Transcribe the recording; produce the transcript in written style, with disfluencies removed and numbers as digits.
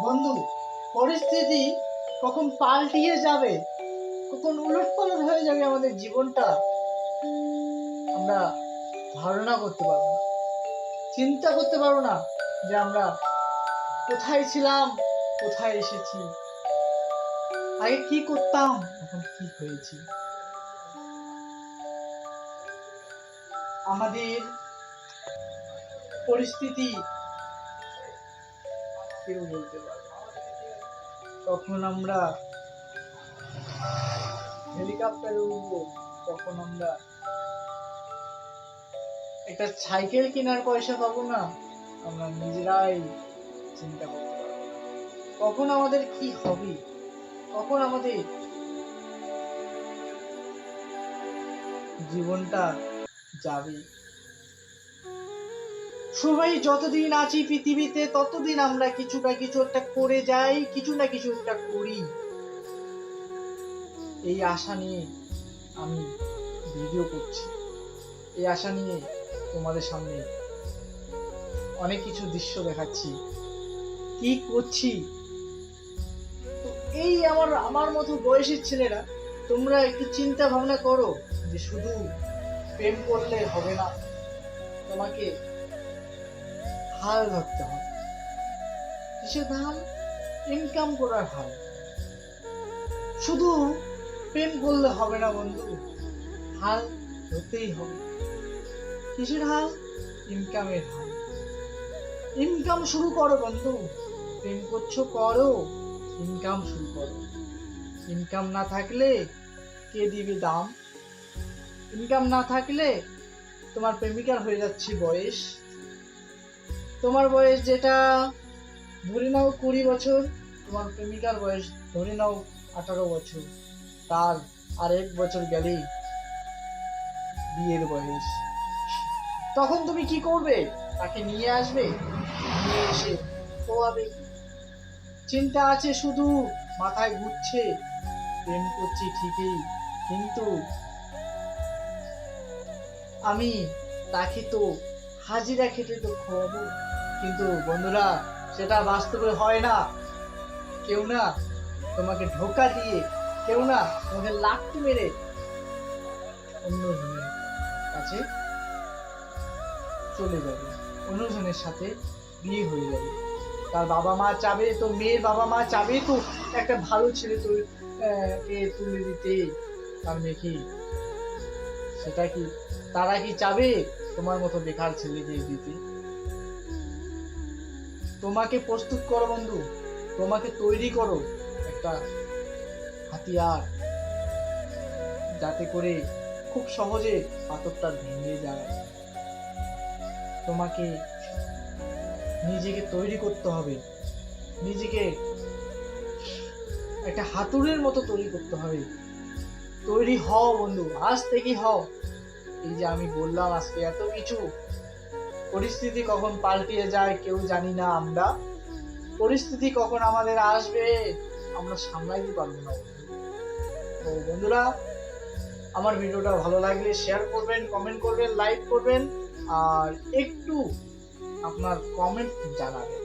বন্ধু, পরিস্থিতি কখন পাল্টিয়ে যাবে, কখন উলটপালট হয়ে যাবে আমাদের জীবনটা আমরা ধারণা করতে পারবো না, চিন্তা করতে পারবো না যে আমরা কোথায় ছিলাম, কোথায় এসেছি, আগে কি করতাম, এখন কি হয়েছি। আমাদের পরিস্থিতি কেউ বলতে পারবে না। কখন আমরা হেলিকপ্টারে উঠবো, কখন আমরা একটা সাইকেল কেনার পয়সা পাবো না, আমরা নিজেরাই চিন্তা করতে পারবো না। কখন আমাদের কি হবে, কখন আমাদের জীবনটা যাবে। সবাই যতদিন আছি পৃথিবীতে ততদিন আমরা কিছু না কিছু একটা করে যাই, কিছু না কিছু একটা করি, এই আশা নিয়ে আমি ভিডিও করছি। এই আশা নিয়ে তোমাদের সামনে অনেক কিছু দৃশ্য দেখাচ্ছি, কি করছি। তো এই আমার মতো বয়সের ছেলেরা, তোমরা একটু চিন্তা ভাবনা করো যে শুধু প্রেম করলে হবে না, তোমাকে হাল ধরতে হবে। কিসের হাল? ইনকাম করার হাল। শুধু প্রেম করলে হবে না বন্ধু, হাল ধরতেই হবে। কিসের হাল? ইনকামের হাল। ইনকাম শুরু করো বন্ধু, প্রেম করছো করো, ইনকাম শুরু করো। ইনকাম না থাকলে কে দিবে দাম? ইনকাম না থাকলে তোমার প্রেমিকার হয়ে যাচ্ছে বয়স, তোমার বয়স যেটা ধরে নাও 20 বছর, তোমার প্রেমিকার বয়স ধরে নাও 18 বছর, তার আর 1 বছর গেলেই বিয়ের বয়স। তখন তুমি কি করবে? তাকে নিয়ে আসবে, নিয়ে এসে পোয়াবে। চিন্তা আছে শুধু, মাথায় ঘুরছে, প্রেম করছি ঠিকই, কিন্তু আমি তাকে তো হাজিরা খেটে তো খাওয়াবো। কিন্তু বন্ধুরা, সেটা বাস্তবে হয় না। কেউ না তোমাকে ধোঁকা দিয়ে, কেউ না তোমাকে লাথি মেরে অন্যজনের কাছে চলে যাবে, অন্যজনের সাথে বিয়ে হয়ে যাবে। তার বাবা মা চাবে তো, মেয়ের বাবা মা চাবে তো একটা ভালো ছেলে তো কে তুলে দিতে তার মেয়েকে। সেটা কি তারা কি চাবে তোমার মতো বেকার ছেলেকে দিতে? তোমাকে প্রস্তুত করো বন্ধু, তোমাকে তৈরি করো একটা হাতিয়ার, যাতে করে খুব সহজে পাথরটা ভেঙে যায়। তোমাকে নিজেকে তৈরি করতে হবে, নিজেকে একটা হাতুড়ের মতো তৈরি করতে হবে। তৈরি হও বন্ধু, আজ থেকে হও। এই যে আমি বললাম আজকে এত কিছু, পরিস্থিতি কখন পাল্টিয়ে যায় কেউ জানি না আমরা। পরিস্থিতি কখন আমাদের আসবে আমরা সামলাইতে পারবো না। তো বন্ধুরা, আমার ভিডিওটা ভালো লাগলে শেয়ার করবেন, কমেন্ট করবেন, লাইক করবেন, আর একটু আপনার কমেন্ট জানাবেন।